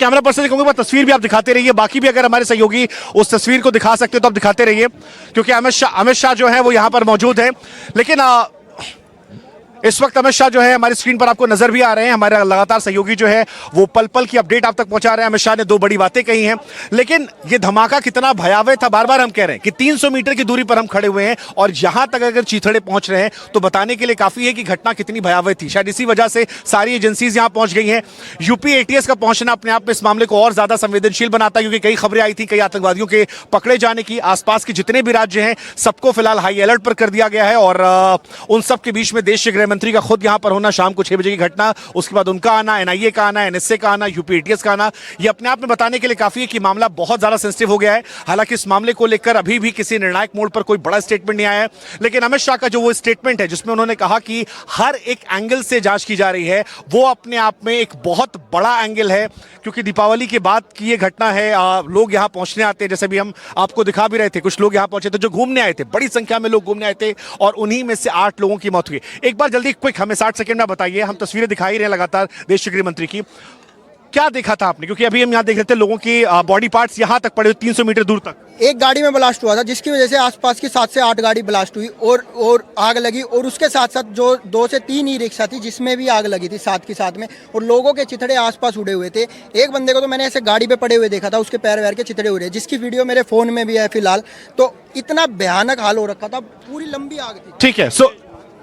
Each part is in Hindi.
कैमरा पर्सन से कहूंगा तस्वीर भी आप दिखाते रहिए, बाकी भी अगर हमारे सहयोगी उस तस्वीर को दिखा सकते हो तो आप दिखाते रहिए, क्योंकि अमित शाह जो है वो यहां पर मौजूद है। लेकिन इस वक्त अमित शाह जो है हमारी स्क्रीन पर आपको नजर भी आ रहे हैं। हमारे लगातार सहयोगी जो है वो पल पल की अपडेट आप तक पहुंचा रहे हैं। अमित शाह ने 2 बड़ी बातें कही हैं, लेकिन ये धमाका कितना भयावह था, बार बार हम कह रहे हैं कि 300 मीटर की दूरी पर हम खड़े हुए हैं और यहां तक अगर चीथड़े पहुंच रहे हैं तो बताने के लिए काफी है कि घटना कितनी भयावह थी। शायद इसी वजह से सारी एजेंसीज यहां पहुंच गई हैं। यूपी एटीएस का पहुंचना अपने आप में इस मामले को और ज्यादा संवेदनशील बनाता है, क्योंकि कई खबरें आई थी कई आतंकवादियों के पकड़े जाने की। आसपास के जितने भी राज्य हैं सबको फिलहाल हाई अलर्ट पर कर दिया गया है और उन सब के बीच में देश के गृह मंत्री का खुद यहां पर होना, शाम को 6 बजे की घटना, उसके बाद उनका आना, एनआईए का आना, एनएसए का आना, यूपी एटीएस का आना, ये अपने आप में बताने के लिए काफी है कि मामला बहुत ज्यादा सेंसिटिव हो गया है। हालांकि इस मामले को लेकर अभी भी किसी निर्णायक मोड़ पर कोई बड़ा स्टेटमेंट नहीं आया है, लेकिन अमित शाह का जो वो स्टेटमेंट है जिसमें उन्होंने कहा कि हर एक एंगल से जांच की जा रही है, वो अपने आप में एक बहुत बड़ा एंगल है, क्योंकि दीपावली के बाद की ये घटना है। लोग यहां पहुंचने आते हैं, जैसे भी हम आपको दिखा भी रहे थे, कुछ लोग यहां पहुंचे थे जो घूमने आए थे, बड़ी संख्या में लोग घूमने आए थे और उन्हीं में से 8 लोगों की मौत हुई। एक बार जल्दी क्विक हमें 60 सेकंड में बताइए, हम तस्वीरें दिखाई रहे हैं लगातार देश के गृह मंत्री की, क्या देखा था आपने? क्योंकि अभी हम यहां देख रहे थे लोगों की बॉडी पार्ट्स यहां तक पड़े 300 मीटर दूर तक। एक गाड़ी में ब्लास्ट हुआ था जिसकी वजह से आसपास की 7 से 8 गाड़ी ब्लास्ट हुई और आग लगी, और उसके साथ साथ जो 2 से 3 ई रिक्शा थी जिसमें भी आग लगी थी साथ के साथ में, और लोगों के चिथड़े आसपास उड़े हुए थे। एक बंदे को तो मैंने ऐसे गाड़ी पे पड़े हुए देखा था, उसके पैर वैर के चिथड़े उड़े, जिसकी वीडियो मेरे फोन में भी है फिलहाल। तो इतना भयानक हाल हो रखा था, पूरी लंबी आग थी। ठीक है,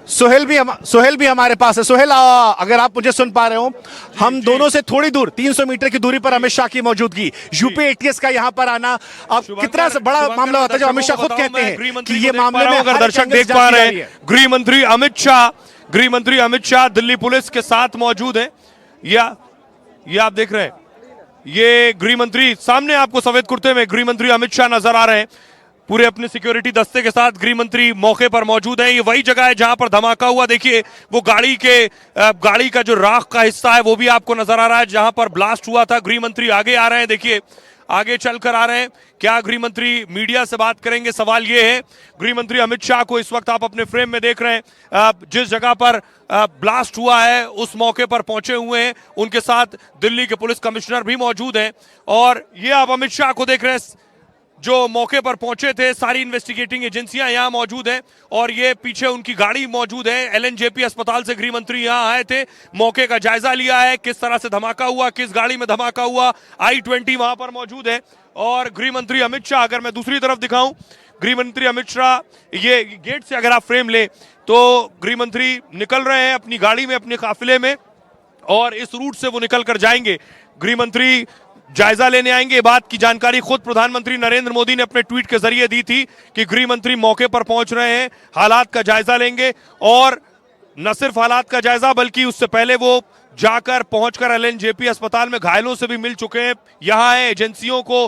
सोहेल भी हमारे पास है। सोहेल, अगर आप मुझे सुन पा रहे हो, हम दोनों से थोड़ी दूर 300 मीटर की दूरी पर अमित शाह की मौजूदगी, यूपी एटीएस का यहां पर आना, अब कितना से बड़ा मामला होता है जो अमित शाह खुद कहते हैं कि ये मामले में अगर दर्शक देख पा रहे हैं, गृह मंत्री अमित शाह दिल्ली पुलिस के साथ मौजूद है। ये आप देख रहे हैं, ये गृह मंत्री सामने आपको सफेद कुर्ते में गृह मंत्री अमित शाह नजर आ रहे हैं, पूरे अपने सिक्योरिटी दस्ते के साथ गृह मंत्री मौके पर मौजूद है। ये वही जगह है जहां पर धमाका हुआ। देखिए वो गाड़ी का जो राख का हिस्सा है वो भी आपको नजर आ रहा है जहां पर ब्लास्ट हुआ था। गृह मंत्री आगे आ रहे हैं, देखिए आगे चलकर आ रहे हैं। क्या गृह मंत्री मीडिया से बात करेंगे, सवाल ये है। गृह मंत्री अमित शाह को इस वक्त आप अपने फ्रेम में देख रहे हैं, जिस जगह पर ब्लास्ट हुआ है उस मौके पर पहुंचे हुए हैं। उनके साथ दिल्ली के पुलिस कमिश्नर भी मौजूद हैं और ये आप अमित शाह को देख रहे हैं जो मौके पर पहुंचे थे। सारी इन्वेस्टिगेटिंग एजेंसियां यहां मौजूद हैं और ये पीछे उनकी गाड़ी मौजूद है। एलएनजेपी अस्पताल से गृह मंत्री यहां आए थे, मौके का जायजा लिया है, किस तरह से धमाका हुआ, किस गाड़ी में धमाका हुआ। I-20 वहां पर मौजूद है और गृह मंत्री अमित शाह, अगर मैं दूसरी तरफ दिखाऊं, गृह मंत्री अमित शाह, ये गेट से अगर आप फ्रेम ले तो गृह मंत्री निकल रहे हैं अपनी गाड़ी में, अपने काफिले में, और इस रूट से वो निकल कर जाएंगे। गृह मंत्री जायजा लेने आएंगे। बात की जानकारी खुद प्रधानमंत्री नरेंद्र मोदी ने अपने ट्वीट के जरिए दी थी कि गृह मंत्री मौके पर पहुंच रहे हैं, हालात का जायजा लेंगे, और न सिर्फ हालात का जायजा बल्कि उससे पहले वो जाकर पहुंचकर एलएनजेपी अस्पताल में घायलों से भी मिल चुके हैं। यहाँ है एजेंसियों को,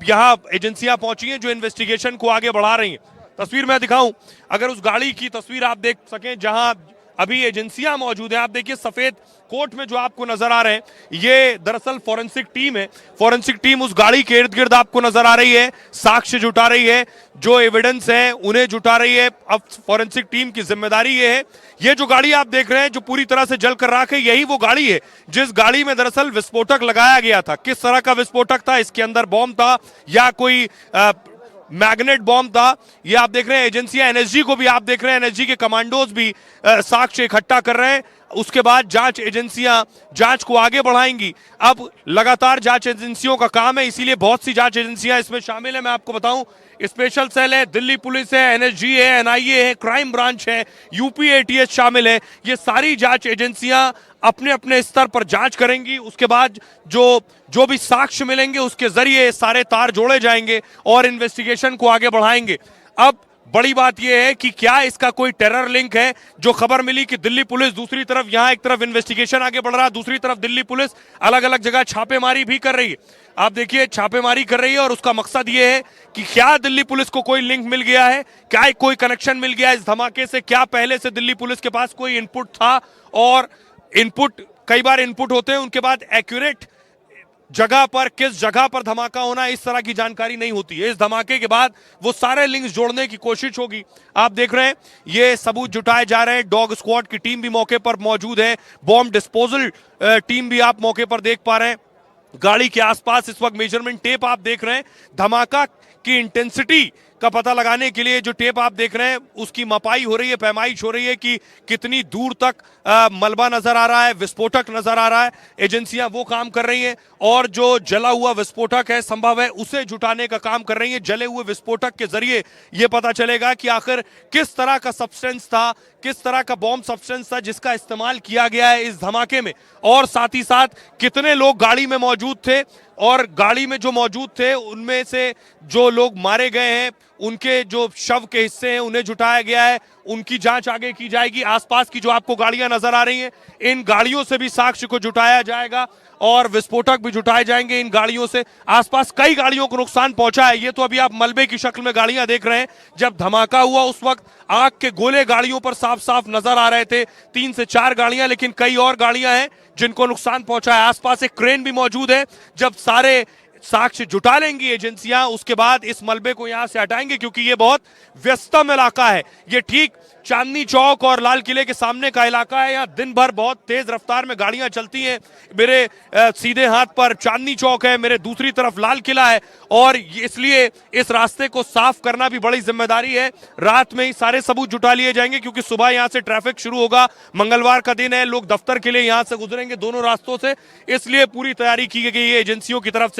यहाँ एजेंसियां पहुंची हैं जो इन्वेस्टिगेशन को आगे बढ़ा रही हैं। तस्वीर मैं दिखाऊं, अगर उस गाड़ी की तस्वीर आप देख सकें जहां अभी एजेंसियां मौजूद हैं, आप देखिए सफेद कोट में जो आपको नजर आ रहे हैं, ये दरअसल फॉरेंसिक टीम है। फॉरेंसिक टीम उस गाड़ी के इर्द गिर्द आपको नजर आ रही है, साक्ष्य जुटा रही है, जो एविडेंस है उन्हें जुटा रही है। अब फॉरेंसिक टीम की जिम्मेदारी ये है, ये जो गाड़ी आप देख रहे हैं जो पूरी तरह से जलकर राख है, यही वो गाड़ी है जिस गाड़ी में दरअसल विस्फोटक लगाया गया था। किस तरह का विस्फोटक था, इसके अंदर बॉम्ब था या कोई मैग्नेट बॉम्ब था, ये आप देख रहे हैं। एजेंसियां, एनएसजी को भी आप देख रहे हैं, एनएसजी के कमांडोज भी साक्ष्य इकट्ठा कर रहे हैं। उसके बाद जांच एजेंसियां जांच को आगे बढ़ाएंगी। अब लगातार जांच एजेंसियों का काम है, इसीलिए बहुत सी जांच एजेंसियां इसमें शामिल है। मैं आपको बताऊं, स्पेशल सेल है, दिल्ली पुलिस है, एनएसजी है, एनआईए है, क्राइम ब्रांच है, यूपी एटीएस शामिल है। ये सारी जांच एजेंसियां अपने अपने स्तर पर जांच करेंगी। उसके बाद जो भी साक्ष्य मिलेंगे उसके जरिए सारे तार जोड़े जाएंगे और इन्वेस्टिगेशन को आगे बढ़ाएंगे। अब बड़ी बात यह है कि क्या इसका कोई टेरर लिंक है। जो खबर मिली कि दिल्ली पुलिस दूसरी तरफ, यहां एक तरफ इन्वेस्टिगेशन आगे बढ़ रहा है, दूसरी तरफ दिल्ली पुलिस अलग अलग जगह छापेमारी भी कर रही है। आप देखिए छापेमारी कर रही है और उसका मकसद ये है कि क्या दिल्ली पुलिस को कोई लिंक मिल गया है, क्या कोई कनेक्शन मिल गया है इस धमाके से, क्या पहले से दिल्ली पुलिस के पास कोई इनपुट था। और इनपुट, कई बार इनपुट होते हैं, उनके बाद एक्यूरेट जगह पर, किस जगह पर धमाका होना, इस तरह की जानकारी नहीं होती है। इस धमाके के बाद वो सारे लिंक्स जोड़ने की कोशिश होगी। आप देख रहे हैं ये सबूत जुटाए जा रहे हैं। डॉग स्क्वाड की टीम भी मौके पर मौजूद है, बॉम्ब डिस्पोजल टीम भी आप मौके पर देख पा रहे हैं। गाड़ी के आसपास इस वक्त मेजरमेंट टेप आप देख रहे हैं। धमाका की इंटेंसिटी का पता लगाने के लिए जो टेप आप देख रहे हैं उसकी मपाई हो रही है, पैमाइश हो रही है कि कितनी दूर तक मलबा नजर आ रहा है, विस्फोटक नजर आ रहा है। एजेंसियां वो काम कर रही हैं और जो जला हुआ विस्फोटक है संभव है उसे जुटाने का काम कर रही हैं। जले हुए विस्फोटक के जरिए यह पता चलेगा कि आखिर किस तरह का सब्सटेंस था, किस तरह का बॉम्ब सब्सटेंस था जिसका इस्तेमाल किया गया है इस धमाके में, और साथ ही साथ कितने लोग गाड़ी में मौजूद थे और गाड़ी में जो मौजूद थे उनमें से जो लोग मारे गए हैं उनके जो शव के हिस्से हैं उन्हें जुटाया गया है, उनकी जांच आगे की जाएगी। आसपास की जो आपको गाड़ियां नजर आ रही हैं इन गाड़ियों से भी साक्ष्य को जुटाया जाएगा और विस्फोटक भी जुटाए जाएंगे इन गाड़ियों से। आसपास कई गाड़ियों को नुकसान पहुंचा है। ये तो अभी आप मलबे की शक्ल में गाड़ियां देख रहे हैं। जब धमाका हुआ उस वक्त आग के गोले गाड़ियों पर साफ साफ नजर आ रहे थे, 3 से 4 गाड़ियां, लेकिन कई और गाड़ियां हैं जिनको नुकसान पहुंचा है। आसपास एक क्रेन भी मौजूद है। जब सारे साक्ष्य जुटा लेंगी एजेंसियां उसके बाद इस मलबे को यहां से हटाएंगे, क्योंकि ये बहुत व्यस्तम इलाका है। ये ठीक चांदनी चौक और लाल किले के सामने का इलाका है। यहाँ दिन भर बहुत तेज रफ्तार में गाड़ियां चलती हैं। मेरे सीधे हाथ पर चांदनी चौक है, मेरे दूसरी तरफ लाल किला है और इसलिए इस रास्ते को साफ करना भी बड़ी जिम्मेदारी है। रात में ही सारे सबूत जुटा लिए जाएंगे क्योंकि सुबह यहां से ट्रैफिक शुरू होगा। मंगलवार का दिन है, लोग दफ्तर के लिए यहां से गुजरेंगे दोनों रास्तों से, इसलिए पूरी तैयारी की गई है एजेंसियों की तरफ से।